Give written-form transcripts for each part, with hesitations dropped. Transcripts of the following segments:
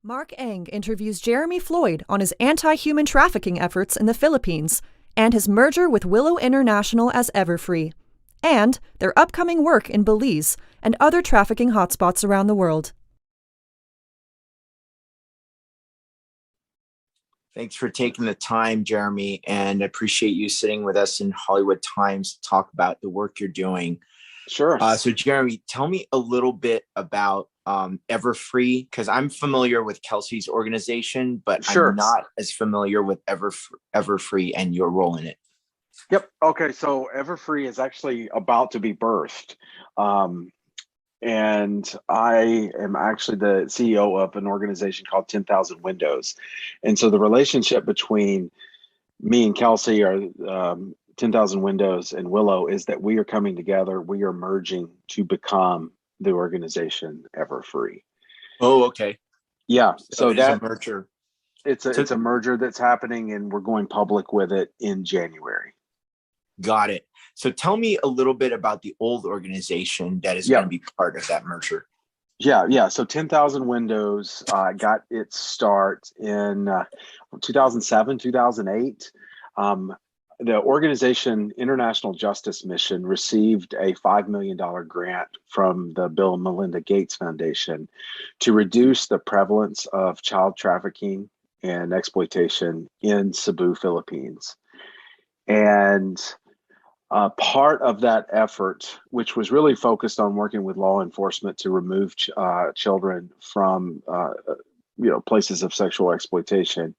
Marc interviews Jeremy Floyd on his anti-human trafficking efforts in the Philippines and his merger with Willow International as Everfree, and their upcoming work in Belize and other trafficking hotspots around the world. Thanks for taking the time, Jeremy, and appreciate you sitting with us in Hollywood Times to talk about the work you're doing. Sure. So, Jeremy, tell me a little bit about Everfree, because I'm familiar with Kelsey's organization, but Sure. I'm not as familiar with Everfree and your role in it. Yep. Okay. So Everfree is actually about to be birthed. And I am actually the CEO of an organization called 10,000 Windows. And so the relationship between me and Kelsey, or 10,000 Windows and Willow, is that we are coming together. We are merging to become the organization Everfree. Oh, okay. Yeah. So that's a merger. It's a merger that's happening, and we're going public with it in January. Got it. So tell me a little bit about the old organization that is going to be part of that merger. Yeah. So 10,000 Windows got its start in 2007, 2008. The organization International Justice Mission received a $5 million grant from the Bill and Melinda Gates Foundation to reduce the prevalence of child trafficking and exploitation in Cebu, Philippines. And part of that effort, which was really focused on working with law enforcement to remove children from places of sexual exploitation,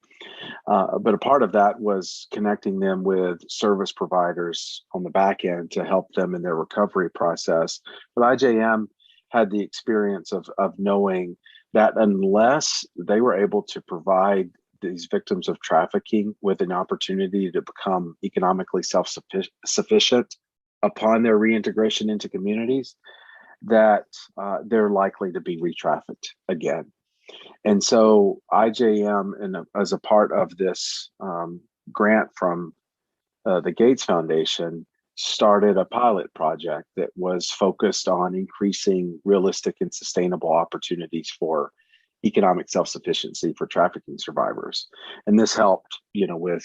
but a part of that was connecting them with service providers on the back end to help them in their recovery process. But IJM had the experience of knowing that unless they were able to provide these victims of trafficking with an opportunity to become economically self-sufficient upon their reintegration into communities, that they're likely to be re-trafficked again. And so IJM, as a part of this grant from the Gates Foundation, started a pilot project that was focused on increasing realistic and sustainable opportunities for economic self-sufficiency for trafficking survivors. And this helped, with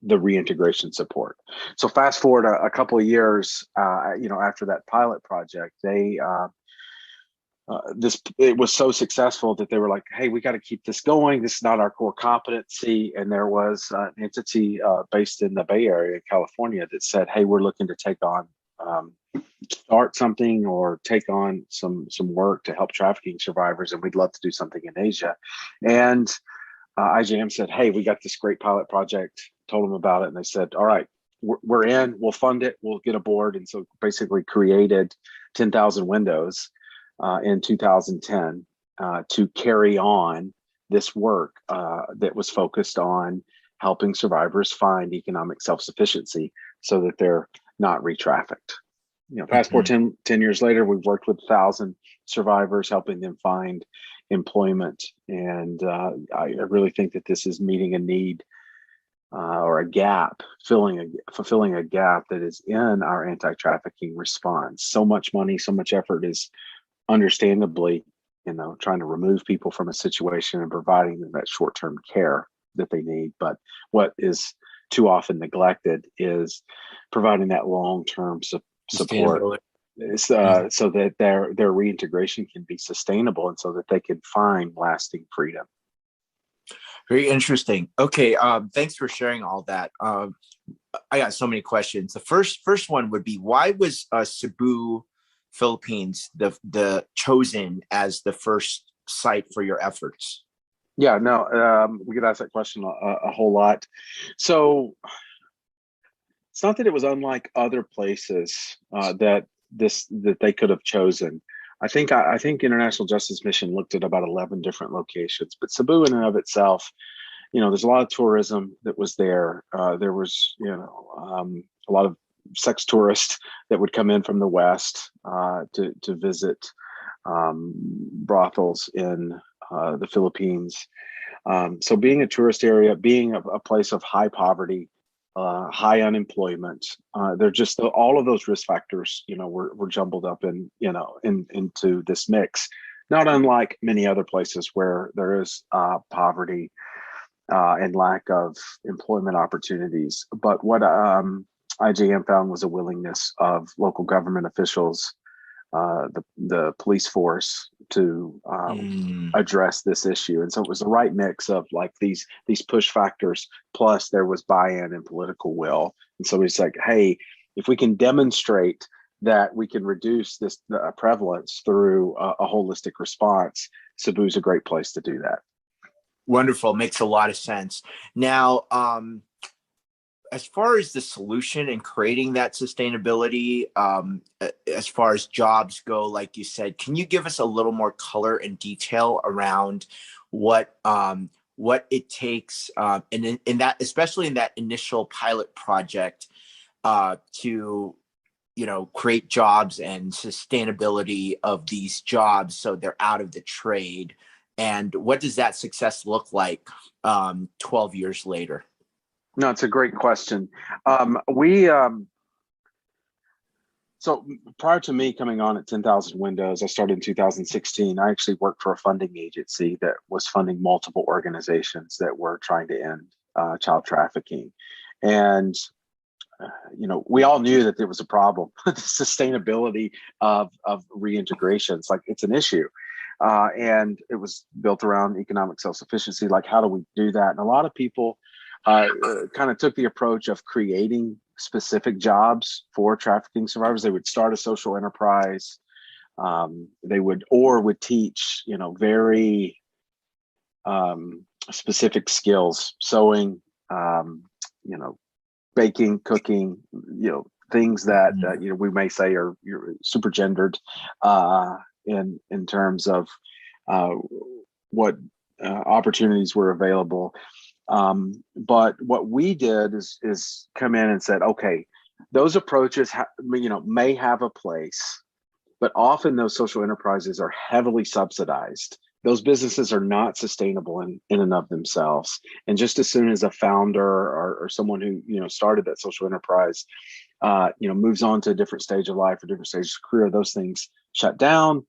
the reintegration support. So fast forward a couple of years, after that pilot project, it was so successful that they were like, hey, we got to keep this going. This is not our core competency. And there was an entity based in the Bay Area, California, that said, hey, we're looking to take on, start something or take on some work to help trafficking survivors. And we'd love to do something in Asia. And IJM said, hey, we got this great pilot project, told them about it. And they said, all right, we're in, we'll fund it, we'll get aboard. And so basically created 10,000 Windows in 2010 to carry on this work that was focused on helping survivors find economic self-sufficiency so that they're not re-trafficked. Fast forward 10 years later, we've worked with 1,000 survivors, helping them find employment. And I really think that this is meeting a need or a gap, fulfilling a gap that is in our anti-trafficking response. So much money, so much effort is understandably, trying to remove people from a situation and providing them that short-term care that they need. But what is too often neglected is providing that long-term support, so that their reintegration can be sustainable and so that they can find lasting freedom. Very interesting. Okay, thanks for sharing all that. I got so many questions. The first one would be, why was Cebu, Philippines, the chosen as the first site for your efforts? Yeah, no, we get asked that question a whole lot. So it's not that it was unlike other places that they could have chosen. I think International Justice Mission looked at about 11 different locations, but Cebu in and of itself, there's a lot of tourism that was there. There was, a lot of sex tourists that would come in from the West to visit brothels in the Philippines. So being a tourist area, being a place of high poverty, high unemployment, they're just all of those risk factors, were jumbled up into this mix not unlike many other places where there is poverty and lack of employment opportunities. But what IJM found was a willingness of local government officials, the police force, to address this issue. And so it was the right mix of like these push factors, plus there was buy-in and political will. And so it's like, hey, if we can demonstrate that we can reduce this prevalence through a holistic response, Cebu's a great place to do that. Wonderful. Makes a lot of sense. Now, as far as the solution and creating that sustainability, as far as jobs go, like you said, can you give us a little more color and detail around what it takes, and in that, especially in that initial pilot project, to create jobs and sustainability of these jobs so they're out of the trade? And what does that success look like 12 years later? No, it's a great question. So prior to me coming on at 10,000 Windows, I started in 2016. I actually worked for a funding agency that was funding multiple organizations that were trying to end child trafficking. And we all knew that there was a problem. The sustainability of reintegrations, like it's an issue. And it was built around economic self-sufficiency. Like, how do we do that? And a lot of people kind of took the approach of creating specific jobs for trafficking survivors. They would start a social enterprise. They would teach, very specific skills, sewing, baking, cooking, things that we may say are super gendered in terms of what opportunities were available. But what we did is come in and said, okay, those approaches may have a place, but often those social enterprises are heavily subsidized. Those businesses are not sustainable in and of themselves. And just as soon as a founder or someone who started that social enterprise moves on to a different stage of life or different stage of career, those things shut down,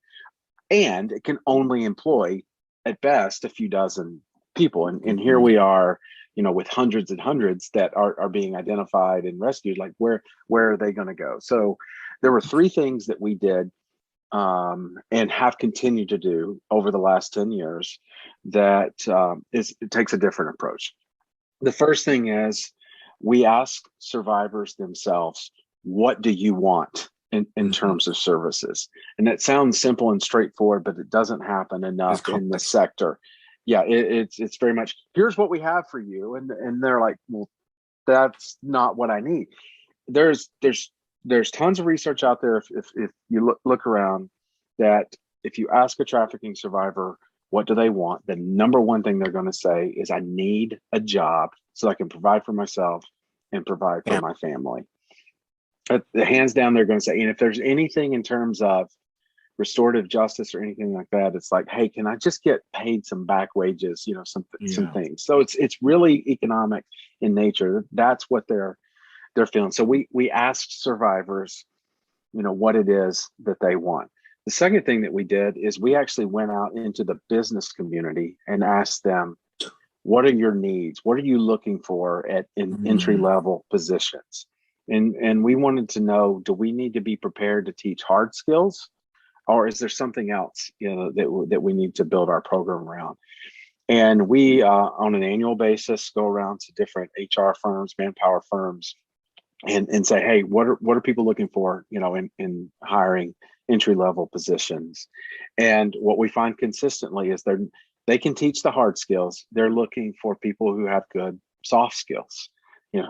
and it can only employ at best a few dozen people. And here we are, with hundreds and hundreds that are being identified and rescued. Like, where are they going to go? So there were three things that we did and have continued to do over the last 10 years that it takes a different approach. The first thing is we ask survivors themselves, what do you want in terms of services? And that sounds simple and straightforward, but it doesn't happen enough in the sector. Yeah, it's very much, here's what we have for you. And they're like, well, that's not what I need. There's tons of research out there. If you look around, that if you ask a trafficking survivor, what do they want? The number one thing they're going to say is, I need a job so I can provide for myself and provide for my family. Hands down, they're going to say. And if there's anything in terms of restorative justice or anything like that, it's like, hey, can I just get paid some back wages, some things. So it's really economic in nature. That's what they're feeling. So we asked survivors, what it is that they want. The second thing that we did is we actually went out into the business community and asked them, what are your needs? What are you looking for in entry level positions? And we wanted to know, do we need to be prepared to teach hard skills, or is there something else that we need to build our program around? And we on an annual basis go around to different HR firms, manpower firms, and say, hey, what are people looking for, in hiring entry level positions? And what we find consistently is they can teach the hard skills. They're looking for people who have good soft skills,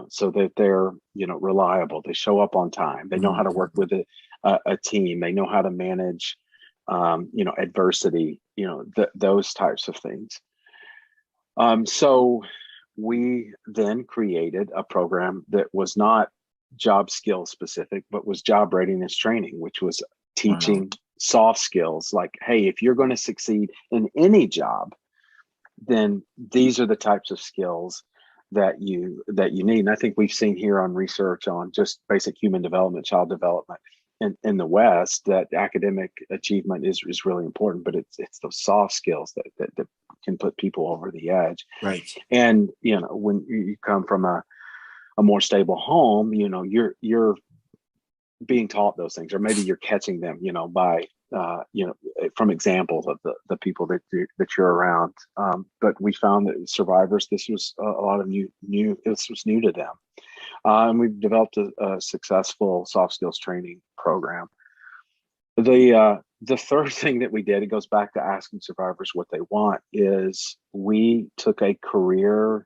so that they're reliable. They show up on time. They know how to work with a team. They know how to manage adversity. Those types of things. So we then created a program that was not job skill specific, but was job readiness training, which was teaching soft skills. Like, hey, if you're going to succeed in any job, then these are the types of skills that you need. And I think we've seen here on research on just basic human development, child development, in the West, that academic achievement is really important, but it's those soft skills that can put people over the edge. Right. And when you come from a more stable home, you're being taught those things, or maybe you're catching them, by from examples of the people that you're around. But we found that survivors, this was a lot of this was new to them. And we've developed a successful soft skills training program. The third thing that we did, it goes back to asking survivors what they want, is we took a career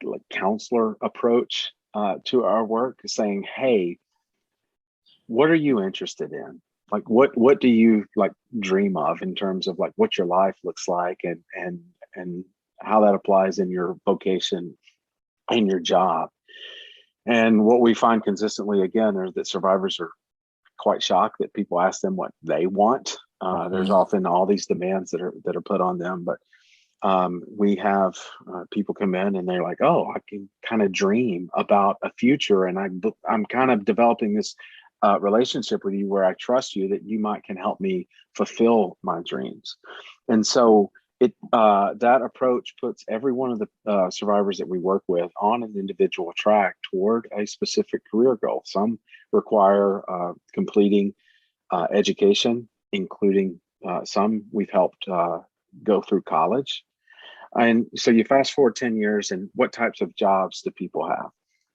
like counselor approach to our work, saying, hey, what are you interested in? Like, what do you like dream of in terms of like what your life looks like, and how that applies in your vocation and your job. And what we find consistently, again, is that survivors are quite shocked that people ask them what they want. There's often all these demands that are put on them, but we have people come in and they're like, oh, I can kind of dream about a future, and I'm kind of developing this relationship with you where I trust you that you can help me fulfill my dreams. And so that approach puts every one of the survivors that we work with on an individual track toward a specific career goal. Some require completing education, including some we've helped go through college. And so you fast forward 10 years, and what types of jobs do people have?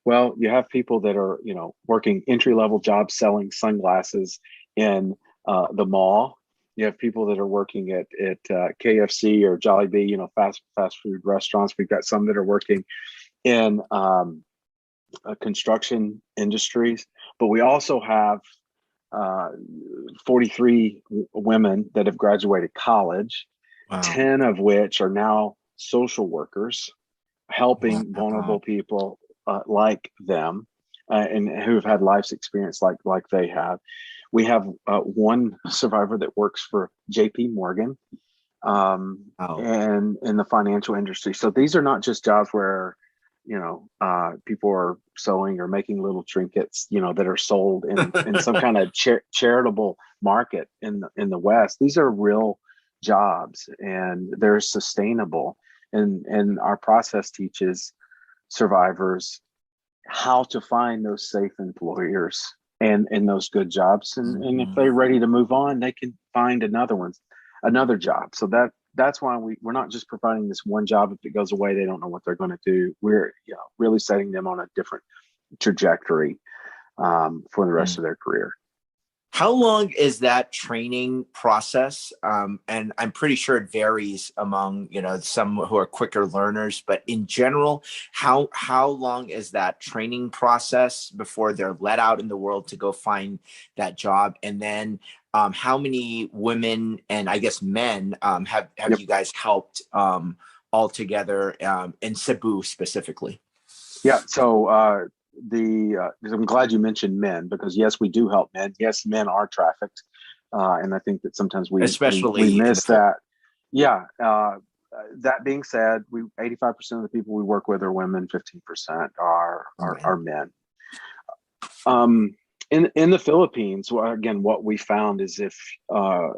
Well, you have people that are, working entry-level jobs selling sunglasses in the mall. You have people that are working at KFC or Jollibee, fast food restaurants. We've got some that are working in construction industries, but we also have 43 women that have graduated college, wow. 10 of which are now social workers, helping vulnerable people like them, and who have had life's experience like they have. We have one survivor that works for JP Morgan, and in the financial industry. So these are not just jobs where people are sewing or making little trinkets, that are sold in some kind of charitable market in the West. These are real jobs, and they're sustainable. And our process teaches survivors how to find those safe employers and those good jobs. And if they're ready to move on, they can find another job. So that's why we're not just providing this one job. If it goes away, they don't know what they're going to do. We're really setting them on a different trajectory for the rest of their career. How long is that training process? And I'm pretty sure it varies among, some who are quicker learners, but in general, how long is that training process before they're let out in the world to go find that job? And then how many women and I guess men have you guys helped all together in Cebu specifically? Yeah. So I'm glad you mentioned men, because yes, we do help men. Yes, men are trafficked, and I think that sometimes we miss that. Yeah. That being said, 85% of the people we work with are women. 15% are men. In the Philippines, again, what we found is if an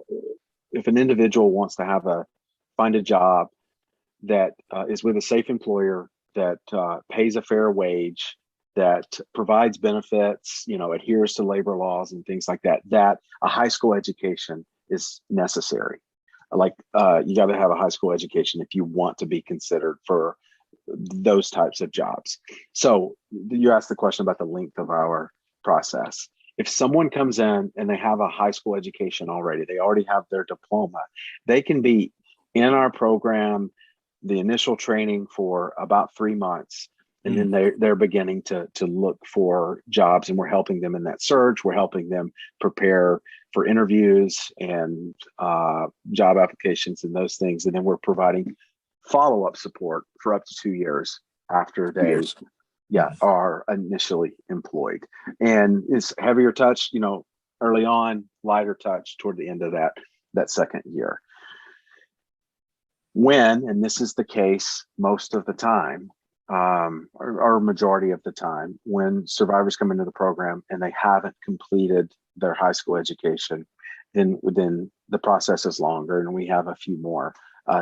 individual wants to find a job that is with a safe employer, that pays a fair wage, that provides benefits, adheres to labor laws and things like that, that a high school education is necessary. Like you got to have a high school education if you want to be considered for those types of jobs. So you asked the question about the length of our process. If someone comes in and they have a high school education already, they already have their diploma, they can be in our program, the initial training for about 3 months. And then they're beginning to look for jobs, and we're helping them in that search. We're helping them prepare for interviews and job applications and those things. And then we're providing follow-up support for up to 2 years after they are initially employed. And it's heavier touch, early on, lighter touch toward the end of that second year. When, and this is the case most of the time, or majority of the time, when survivors come into the program and they haven't completed their high school education, then the process is longer, and we have a few more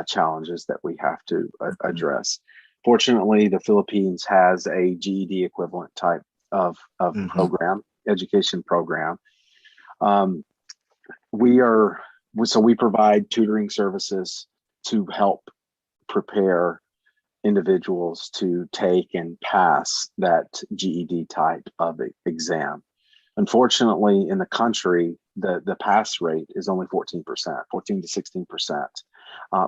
challenges that we have to address. Fortunately, the Philippines has a GED equivalent type of program, education program. We provide tutoring services to help prepare individuals to take and pass that GED type of exam. Unfortunately, in the country, the pass rate is only 14%, 14 to 16%.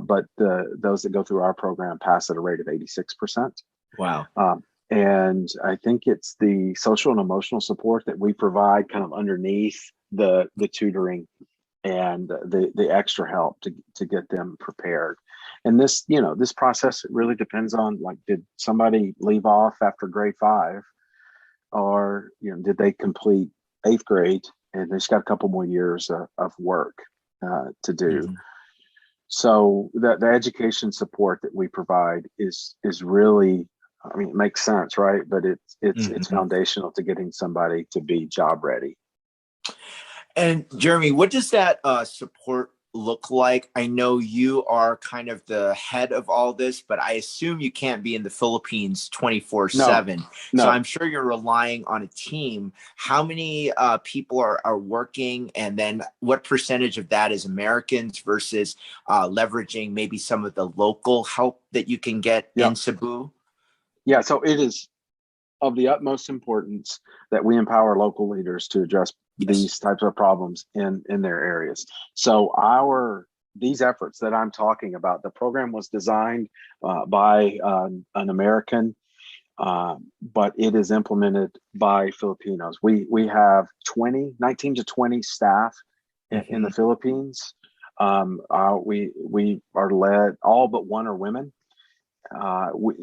But those that go through our program pass at a rate of 86%. Wow. And I think it's the social and emotional support that we provide kind of underneath the tutoring and the extra help to get them prepared. And this process really depends on, like, did somebody leave off after grade 5, or did they complete 8th grade and they just got a couple more years of work to do. So the education support that we provide is really, I mean, it makes sense, right? But it's foundational to getting somebody to be job ready. And Jeremy, what does that support look like? I know you are kind of the head of all this, but I assume you can't be in the Philippines 24/7. No. So I'm sure you're relying on a team. How many people are working? And then what percentage of that is Americans versus leveraging maybe some of the local help that you can get in Cebu? Yeah, so it is of the utmost importance that we empower local leaders to address these types of problems in their areas. So these efforts that I'm talking about, the program was designed by an American, but it is implemented by Filipinos. We have 19 to 20 staff in the Philippines. We are led, all but one are women.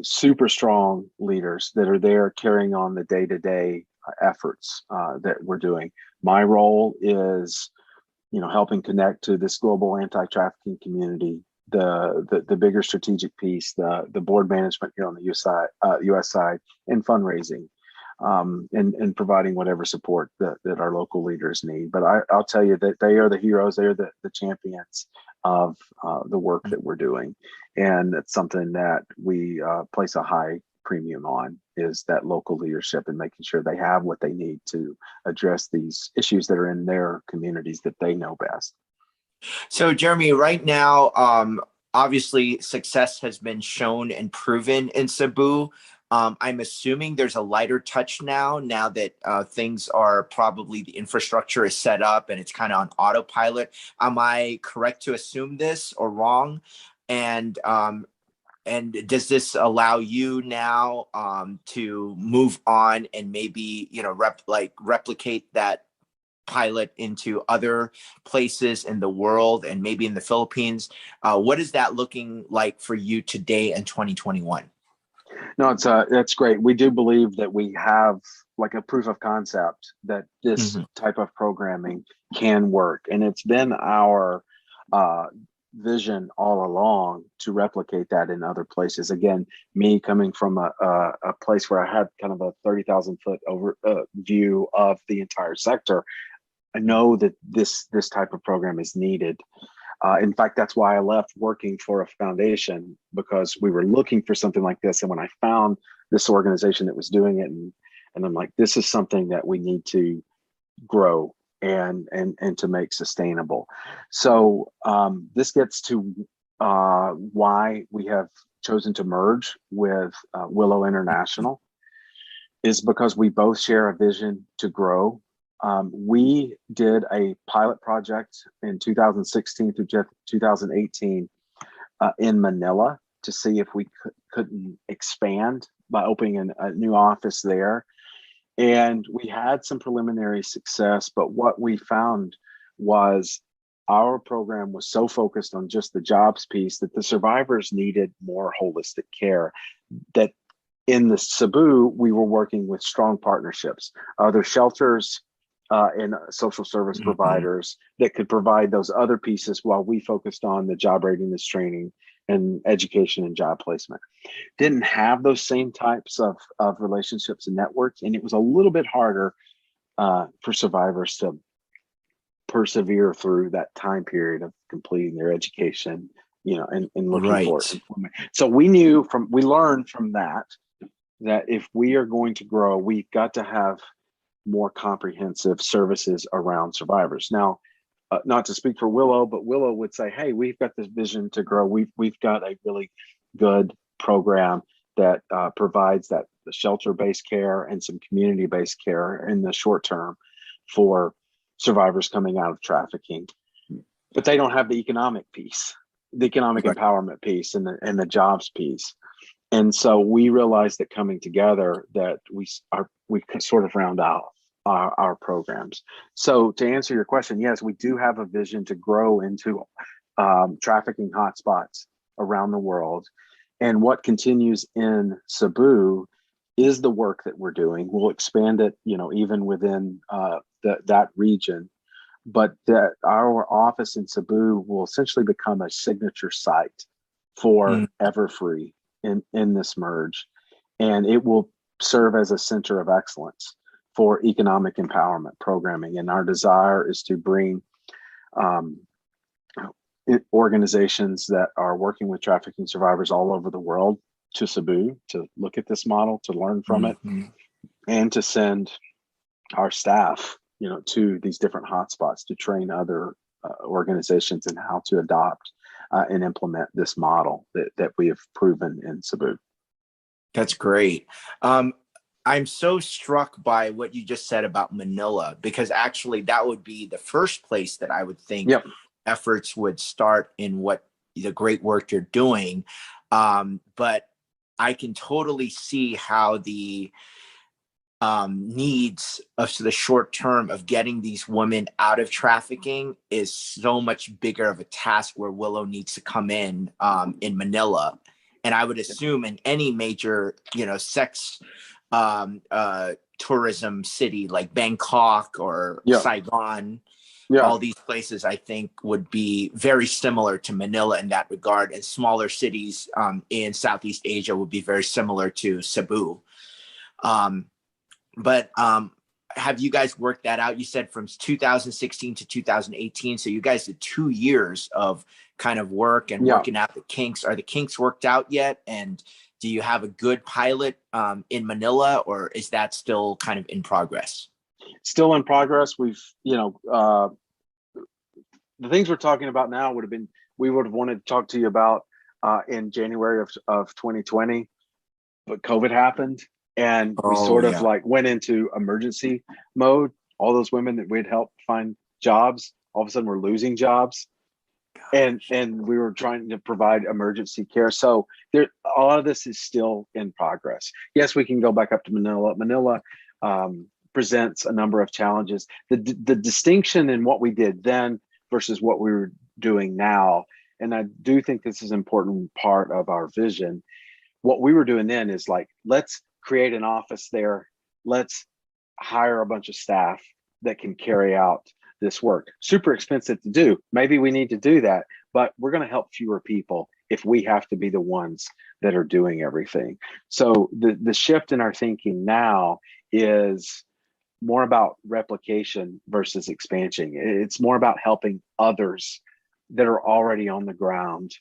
Super strong leaders that are there carrying on the day-to-day efforts that we're doing. My role is, helping connect to this global anti-trafficking community, the bigger strategic piece, the board management here on the US side, and fundraising, and providing whatever support that our local leaders need. But I'll tell you that they are the heroes, they are the champions of the work that we're doing. And it's something that we place a high premium on, is that local leadership and making sure they have what they need to address these issues that are in their communities that they know best. So Jeremy, right now, obviously success has been shown and proven in Cebu. I'm assuming there's a lighter touch now that things are probably, the infrastructure is set up and it's kind of on autopilot. Am I correct to assume this, or wrong? And does this allow you now to move on and maybe replicate that pilot into other places in the world and maybe in the Philippines? What is that looking like for you today in 2021? No, that's great. We do believe that we have like a proof of concept that this type of programming can work, and it's been our vision all along to replicate that in other places. Again, me coming from a place where I had kind of a 30,000 foot view of the entire sector, I know that this type of program is needed. In fact, that's why I left working for a foundation, because we were looking for something like this. And when I found this organization that was doing it, and I'm like, this is something that we need to grow and to make sustainable. So this gets to why we have chosen to merge with Willow International, is because we both share a vision to grow. We did a pilot project in 2016 through 2018 in Manila to see if we couldn't expand by opening a new office there. And we had some preliminary success, but what we found was our program was so focused on just the jobs piece that the survivors needed more holistic care. That in the Cebu, we were working with strong partnerships, other shelters, and social service providers that could provide those other pieces, while we focused on the job readiness training and education and job placement. Didn't have those same types of relationships and networks, and it was a little bit harder for survivors to persevere through that time period of completing their education, and looking for employment. So we learned from that if we are going to grow, we've got to have more comprehensive services around survivors. Now, not to speak for Willow, but Willow would say, hey, we've got this vision to grow. We've got a really good program that provides that shelter-based care and some community-based care in the short term for survivors coming out of trafficking. But they don't have the economic piece, the economic empowerment piece, and the jobs piece. And so we realized that coming together, that we could sort of round out our programs. So to answer your question, yes, we do have a vision to grow into trafficking hotspots around the world. And what continues in Cebu is the work that we're doing. We'll expand it, even within that region. But that our office in Cebu will essentially become a signature site for Everfree in this merge. And it will serve as a center of excellence for economic empowerment programming. And our desire is to bring organizations that are working with trafficking survivors all over the world to Cebu to look at this model, to learn from it, and to send our staff, to these different hotspots to train other organizations in how to adopt and implement this model that we have proven in Cebu. That's great. I'm so struck by what you just said about Manila, because actually that would be the first place that I would think efforts would start in what the great work you're doing. But I can totally see how the needs of the short term of getting these women out of trafficking is so much bigger of a task, where Willow needs to come in Manila. And I would assume in any major, sex tourism city like Bangkok or Saigon, all these places I think would be very similar to Manila in that regard, and smaller cities in Southeast Asia would be very similar to Cebu. But have you guys worked that out? You said from 2016 to 2018, so you guys did 2 years of kind of work and working out the kinks. Are the kinks worked out yet? And do you have a good pilot in Manila, or is that still kind of in progress? Still in progress. We've, the things we're talking about now we would have wanted to talk to you about in January of 2020, but COVID happened, and we sort of went into emergency mode. All those women that we'd helped find jobs, all of a sudden we're losing jobs. And we were trying to provide emergency care. So a lot of this is still in progress. Yes, we can go back up to Manila. Manila presents a number of challenges. The distinction in what we did then versus what we were doing now, and I do think this is an important part of our vision. What we were doing then is let's create an office there. Let's hire a bunch of staff that can carry out this work. Super expensive to do. Maybe we need to do that, but we're going to help fewer people if we have to be the ones that are doing everything. So the shift in our thinking now is more about replication versus expansion. It's more about helping others that are already on the ground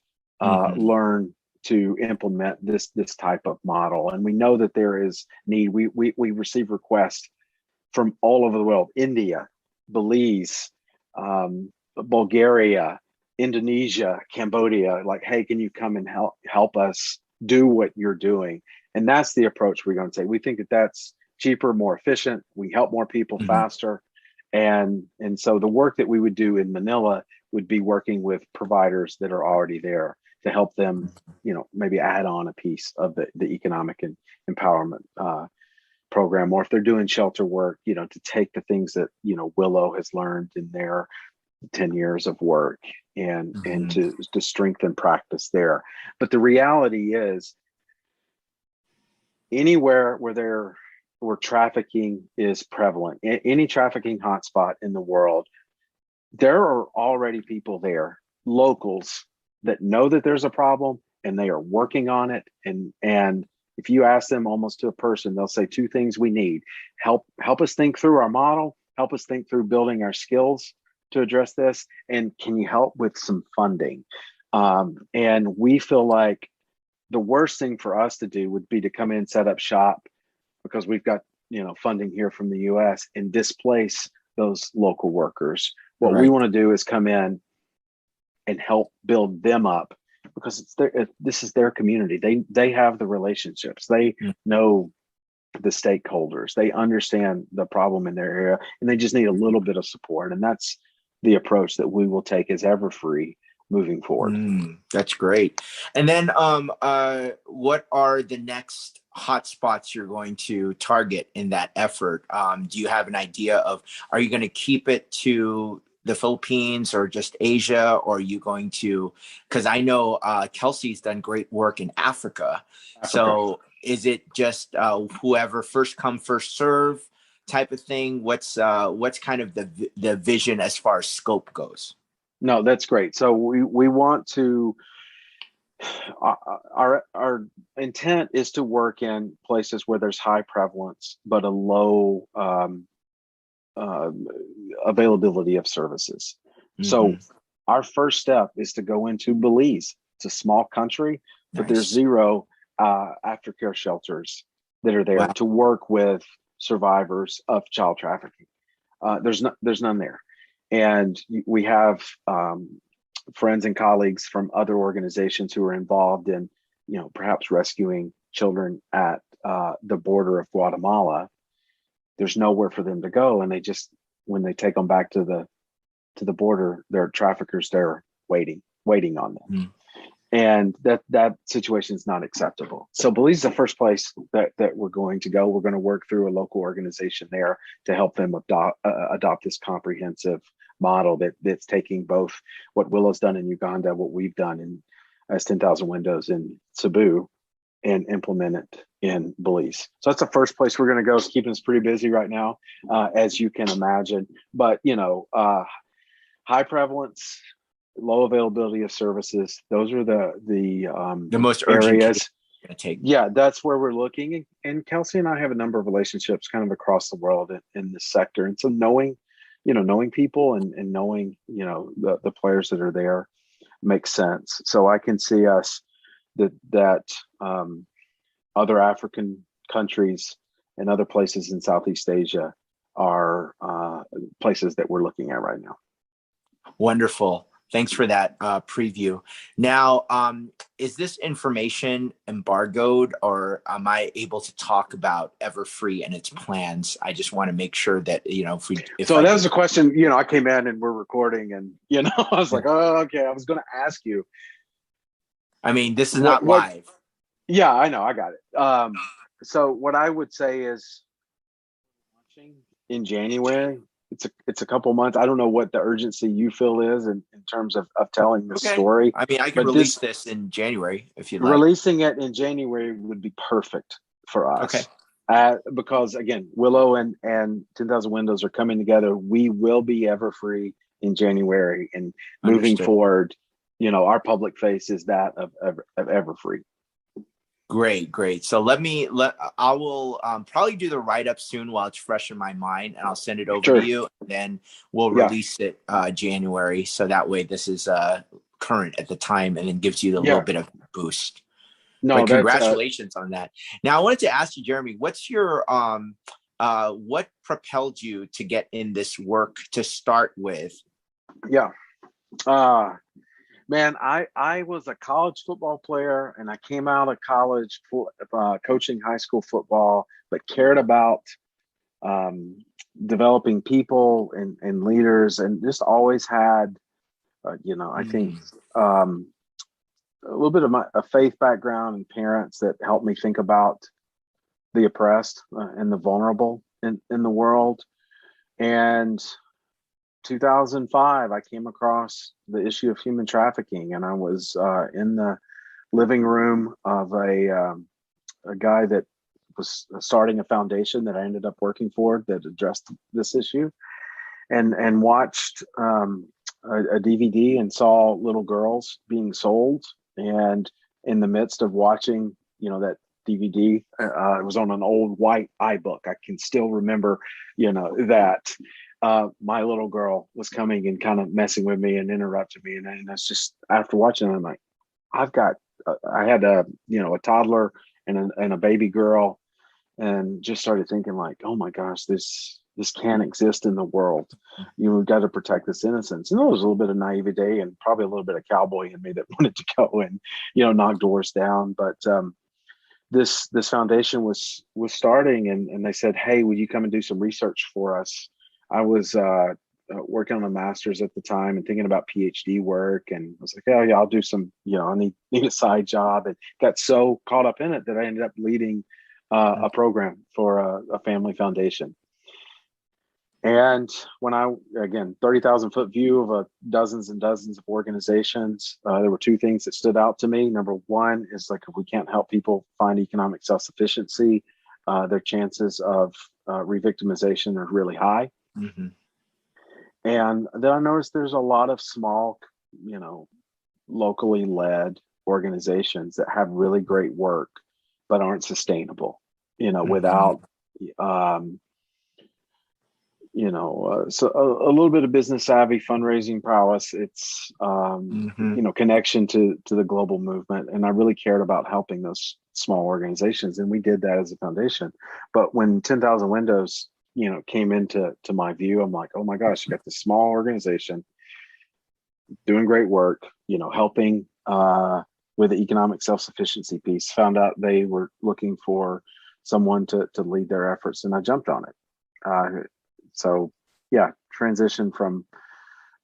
learn to implement this type of model. And we know that there is need. We receive requests from all over the world: India, Belize, Bulgaria, Indonesia, Cambodia. Hey, can you come and help us do what you're doing? And that's the approach we're going to take. We think that that's cheaper, more efficient. We help more people faster. And so the work that we would do in Manila would be working with providers that are already there to help them, maybe add on a piece of the economic and empowerment program, or if they're doing shelter work, to take the things that Willow has learned in their 10 years of work and to strengthen practice there. But the reality is, anywhere where trafficking is prevalent, any trafficking hotspot in the world, there are already people there, locals that know that there's a problem and they are working on it. And if you ask them almost to a person, they'll say two things we need. Help us think through our model, help us think through building our skills to address this, and can you help with some funding? And we feel like the worst thing for us to do would be to come in, set up shop, because we've got, funding here from the US, and displace those local workers. What we want to do is come in and help build them up, because this is their community. They have the relationships. They know the stakeholders. They understand the problem in their area, and they just need a little bit of support. And that's the approach that we will take as Everfree moving forward. That's great. And then what are the next hotspots you're going to target in that effort? Do you have an idea of, are you going to keep it to the Philippines or just Asia, or are you going to, because I know Kelsey's done great work in Africa. So is it just whoever first come, first serve type of thing? What's kind of the vision as far as scope goes? No, that's great. So we want to, our intent is to work in places where there's high prevalence, but a low availability of services. So our first step is to go into Belize. It's a small country, but there's 0 aftercare shelters that are there to work with survivors of child trafficking. There's none there. And we have friends and colleagues from other organizations who are involved in, perhaps rescuing children at the border of Guatemala. There's nowhere for them to go, and when they take them back to the border, there are traffickers there waiting on them. And that situation is not acceptable. So Belize is the first place that we're going to go. We're going to work through a local organization there to help them adopt this comprehensive model that's taking both what Willow's done in Uganda, what we've done as 10,000 Windows in Cebu, and implement it in Belize. So that's the first place we're going to go. It's keeping us pretty busy right now, as you can imagine. But high prevalence, low availability of services. Those are the most urgent areas. Yeah, that's where we're looking. And Kelsey and I have a number of relationships kind of across the world in this sector. And so knowing people and knowing, the players that are there makes sense. So I can see us that other African countries and other places in Southeast Asia are places that we're looking at right now. Wonderful. Thanks for that preview. Now, is this information embargoed, or am I able to talk about Everfree and its plans? I just want to make sure that, So that was a question, I came in and we're recording, and, I was like, oh, okay. I was going to ask you. I mean, this is not live. Yeah, I know. I got it. So what I would say is launching in January. It's a couple months. I don't know what the urgency you feel is in terms of telling the story. I mean, I can release this in January if you'd like. Releasing it in January would be perfect for us. Okay. Because again, Willow and 10,000 Windows are coming together. We will be Everfree in January, and moving forward, our public face is that of Everfree. Great. So I will probably do the write-up soon while it's fresh in my mind, and I'll send it over to you, and then we'll release it January. So that way this is current at the time, and then gives you a little bit of boost. No, but congratulations on that. Now I wanted to ask you, Jeremy, what's your what propelled you to get in this work to start with? Yeah. Man, I was a college football player, and I came out of college coaching high school football, but cared about developing people and leaders, and just always had, I think a little bit of a faith background and parents that helped me think about the oppressed and the vulnerable in the world. And 2005, I came across the issue of human trafficking, and I was in the living room of a guy that was starting a foundation that I ended up working for that addressed this issue, and watched a DVD and saw little girls being sold. And in the midst of watching, that DVD, it was on an old white iBook. I can still remember, that my little girl was coming and kind of messing with me and interrupted me. And that's just, after watching it, I'm like, I had a toddler and a baby girl, and just started thinking like, oh my gosh, this can't exist in the world. We've got to protect this innocence. And there was a little bit of naivete and probably a little bit of cowboy in me that wanted to go and, knock doors down. But this foundation was starting, and they said, hey, would you come and do some research for us? I was working on a master's at the time and thinking about PhD work, and I was like, oh yeah, I'll do some, I need a side job, and got so caught up in it that I ended up leading a program for a family foundation. And when again, 30,000 foot view of dozens and dozens of organizations, there were two things that stood out to me. Number one is, like, if we can't help people find economic self-sufficiency, their chances of re-victimization are really high. Mm-hmm. And then I noticed there's a lot of small, locally led organizations that have really great work, but aren't sustainable, mm-hmm. without, so a little bit of business savvy, fundraising prowess. It's, mm-hmm. Connection to the global movement. And I really cared about helping those small organizations. And we did that as a foundation. But when 10,000 Windows, came into my view, I'm like, oh my gosh, you got this small organization doing great work, helping with the economic self-sufficiency piece. Found out they were looking for someone to lead their efforts, and I jumped on it. So yeah, transition from,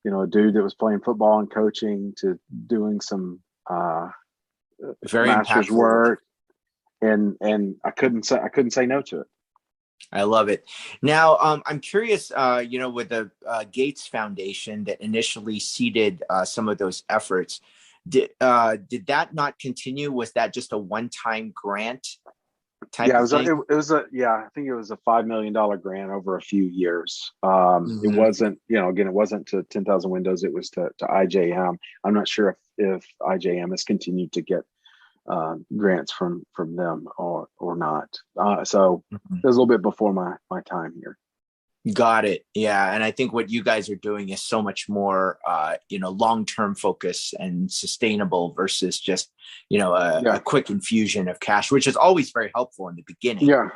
a dude that was playing football and coaching to doing some very master's impactful work, and I couldn't say no to it. I love it. Now, I'm curious, with the Gates Foundation that initially seeded some of those efforts, did that not continue? Was that just a one-time grant type of thing? I think it was a $5 million grant over a few years. Mm-hmm. It wasn't, it wasn't to 10,000 Windows. It was to IJM. I'm not sure if IJM has continued to get grants from them or not. So mm-hmm. it was a little bit before my time here. Got it. Yeah. And I think what you guys are doing is so much more, long-term focus and sustainable versus just, a quick infusion of cash, which is always very helpful in the beginning. Yeah.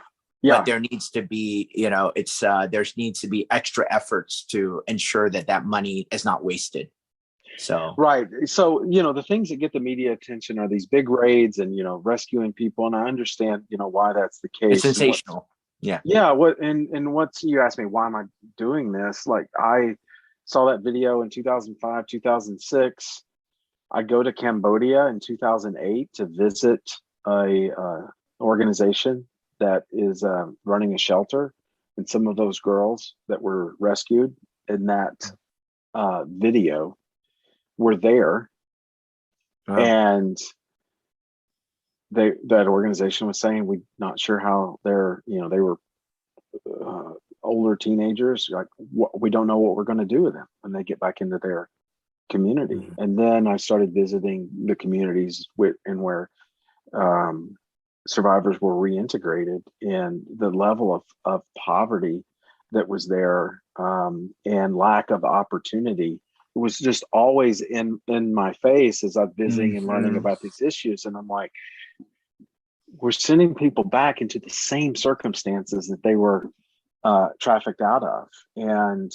But there needs to be, there needs to be extra efforts to ensure that money is not wasted. So, right. So, the things that get the media attention are these big raids and, rescuing people. And I understand, why that's the case. It's sensational. Yeah. Yeah. You asked me, why am I doing this? Like, I saw that video in 2005, 2006. I go to Cambodia in 2008 to visit a organization that is running a shelter. And some of those girls that were rescued in that video were there. Wow. And that organization was saying, we're not sure how they were older teenagers, like, we don't know what we're going to do with them when they get back into their community. Mm-hmm. And then I started visiting the communities where survivors were reintegrated, and the level of poverty that was there, and lack of opportunity was just always in my face as I'm visiting mm-hmm. and learning about these issues. And I'm like, we're sending people back into the same circumstances that they were trafficked out of. And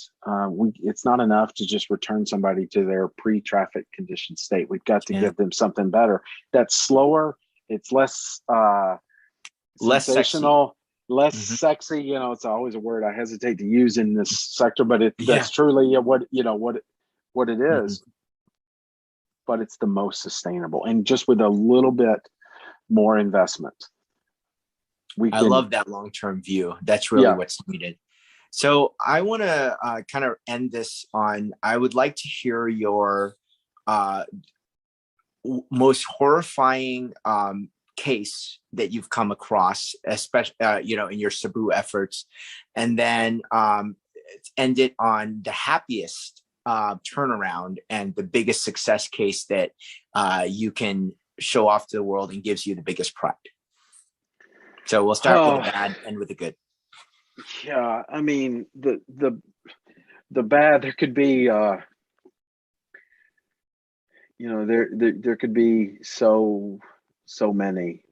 it's not enough to just return somebody to their pre-traffic condition state. We've got to give them something better. That's slower. It's less sensational, less mm-hmm. sexy. It's always a word I hesitate to use in this sector, but that's truly what it is. Mm-hmm. But it's the most sustainable, and just with a little bit more investment. I love that long-term view. That's really what's needed. So I want to kind of end this on, I would like to hear your most horrifying case that you've come across, especially, in your Cebu efforts, and then end it on the happiest turnaround and the biggest success case that you can show off to the world and gives you the biggest pride? So we'll start with the bad, end with the good. Yeah, I mean, the bad, there could be there could be so many.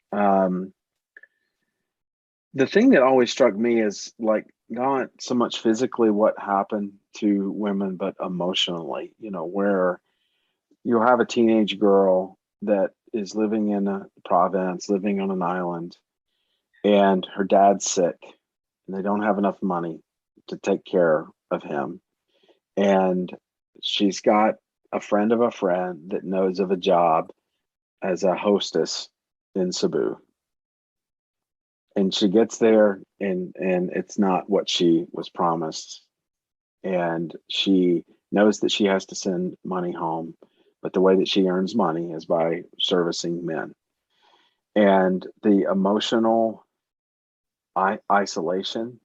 The thing that always struck me is like not so much physically what happened to women, but emotionally, where you'll have a teenage girl that is living in a province, living on an island, and her dad's sick and they don't have enough money to take care of him. And she's got a friend of a friend that knows of a job as a hostess in Cebu. And she gets there and it's not what she was promised. And she knows that she has to send money home, but the way that she earns money is by servicing men. And the emotional isolation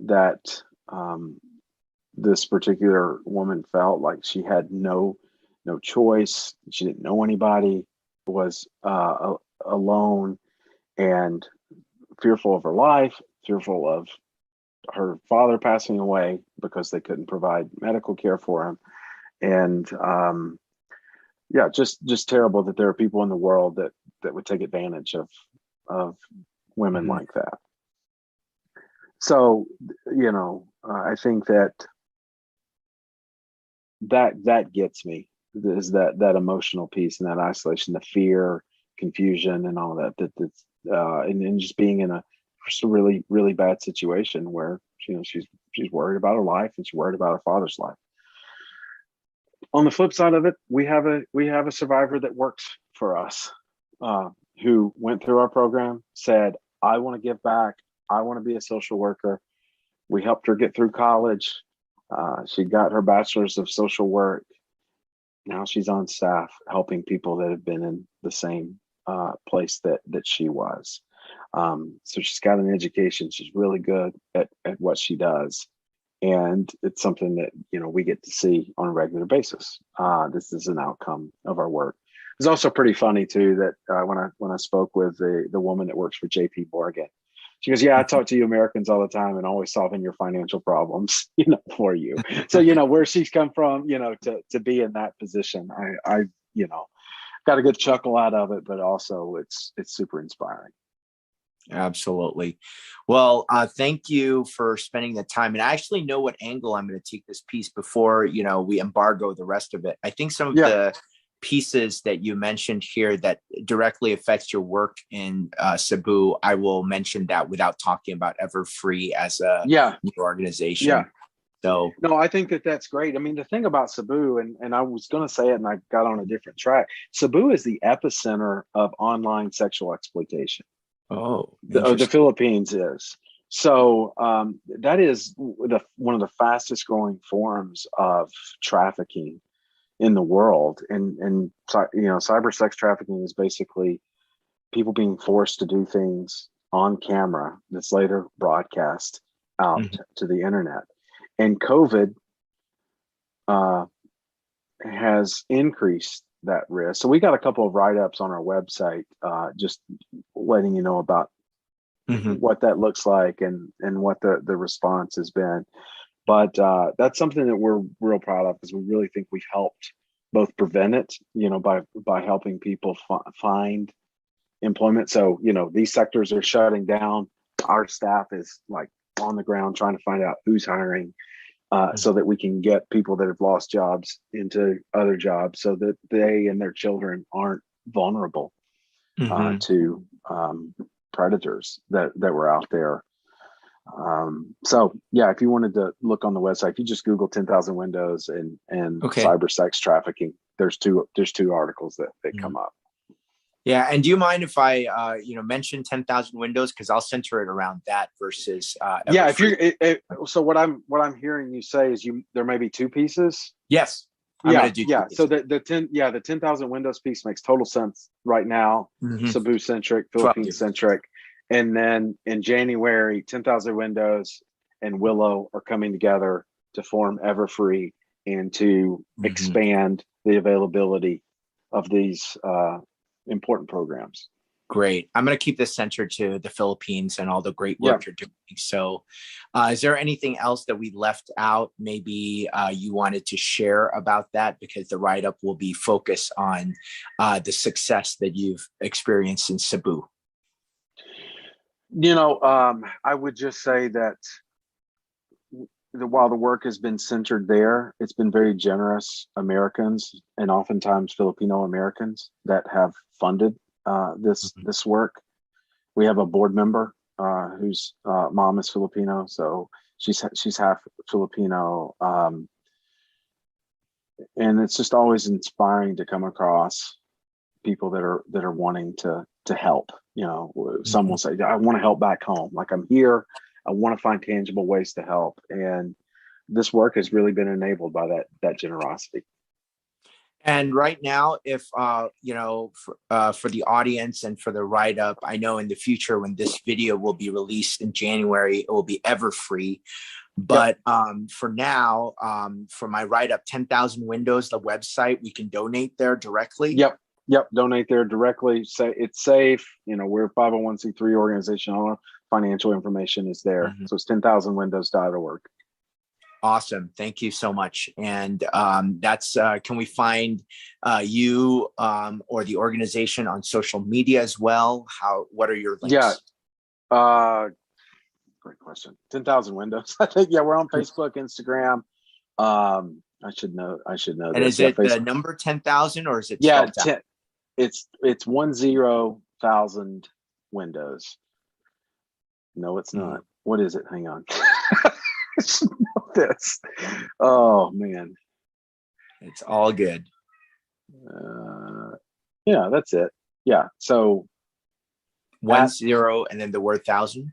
that this particular woman felt, like she had no choice. She didn't know anybody, was alone and fearful of her life, fearful of her father passing away because they couldn't provide medical care for him. And just terrible that there are people in the world that would take advantage of women like that. So, I think that gets me, is that emotional piece and that isolation, the fear, confusion, and all that's and just being in a really, really bad situation where she's worried about her life and she's worried about her father's life. On the flip side of it, we have a survivor that works for us, who went through our program, said, I want to give back. I want to be a social worker. We helped her get through college. She got her bachelor's of social work. Now she's on staff helping people that have been in the same place that she was. So she's got an education. She's really good at what she does. And it's something that, we get to see on a regular basis. This is an outcome of our work. It's also pretty funny too, that when I spoke with the woman that works for JP Morgan, she goes, yeah, I talk to you Americans all the time and always solving your financial problems, for you. So, where she's come from, to be in that position, I got a good chuckle out of it, but also it's super inspiring. Absolutely. Well, thank you for spending the time. And I actually know what angle I'm going to take this piece before, we embargo the rest of it. I think some of the pieces that you mentioned here that directly affects your work in Cebu, I will mention that without talking about Everfree as a new organization. Yeah. So no, I think that's great. I mean, the thing about Cebu, and I was going to say it and I got on a different track. Cebu is the epicenter of online sexual exploitation. Oh, the Philippines is. So that is one of the fastest growing forms of trafficking in the world. And cyber sex trafficking is basically people being forced to do things on camera that's later broadcast out to the internet. And COVID has increased that risk. So we got a couple of write-ups on our website, just letting you know about what that looks like and what the response has been. But that's something that we're real proud of, because we really think we've helped both prevent it, by helping people find employment. So, these sectors are shutting down. Our staff is like on the ground trying to find out who's hiring, so that we can get people that have lost jobs into other jobs, so that they and their children aren't vulnerable to predators that were out there. So yeah, if you wanted to look on the website, if you just Google 10,000 windows and cyber sex trafficking, there's two articles that come up. Yeah. And do you mind if I, mention 10,000 windows? Cause I'll center it around that versus, if so what I'm hearing you say is there may be two pieces. Yes. So the 10,000 windows piece makes total sense right now. Cebu centric, Philippine centric. And then in January, 10,000 windows and Willow are coming together to form Everfree. and to expand the availability of these important programs. Great. I'm going to keep this centered to the Philippines and all the great work you're doing. So is there anything else that we left out? Maybe you wanted to share about that, because the write-up will be focused on the success that you've experienced in Cebu. I would just say that while the work has been centered there, it's been very generous Americans and oftentimes Filipino Americans that have funded this work. We have a board member whose mom is Filipino, so she's half Filipino, and it's just always inspiring to come across people that are wanting to help. Some will say, I want to help back home. Like, I'm here, I want to find tangible ways to help, and this work has really been enabled by that generosity. And right now, if for the audience and for the write-up, I know in the future when this video will be released in January, it will be ever free. But for now, for my write-up, 10,000 Windows, the website, we can donate there directly. Yep. Donate there directly. Say it's safe. We're a 501c3 organization. All our financial information is there. So it's 10,000windows.org. Awesome. Thank you so much. And that's, can we find you or the organization on social media as well? What are your links? Yeah. Great question. 10,000 Windows. I think, we're on Facebook, Instagram. I should know. And is it the number 10,000 or is it? Yeah. It's 10,000 Windows. No, it's not. What is it? Hang on. I should know this. Oh man, it's all good. That's it. Yeah. So 10 and then the word 1,000.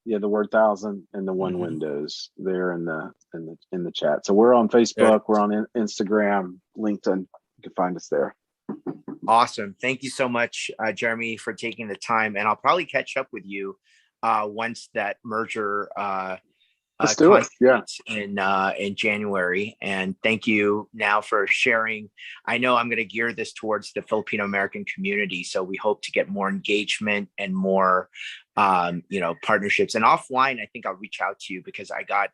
Yeah, the word 1,000 and the one Windows there in the chat. So we're on Facebook, we're on Instagram, LinkedIn. You can find us there. Awesome. Thank you so much, Jeremy, for taking the time. And I'll probably catch up with you once that merger let's do it. Yeah. In January. And thank you now for sharing. I know I'm going to gear this towards the Filipino American community. So we hope to get more engagement and more, partnerships. And offline, I think I'll reach out to you because I got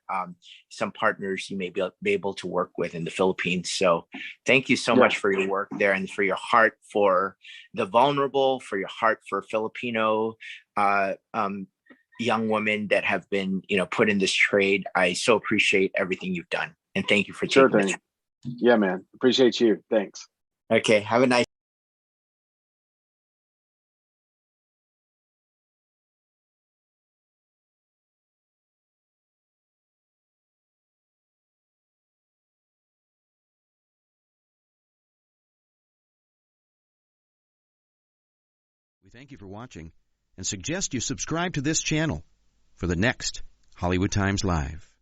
some partners you may be able to work with in the Philippines. So thank you so much for your work there and for your heart for the vulnerable, for your heart for Filipino young women that have been, put in this trade. I so appreciate everything you've done. And thank you for taking it. Yeah, man. Appreciate you. Thanks. Okay. Have a nice We thank you for watching and suggest you subscribe to this channel for the next Hollywood Times Live.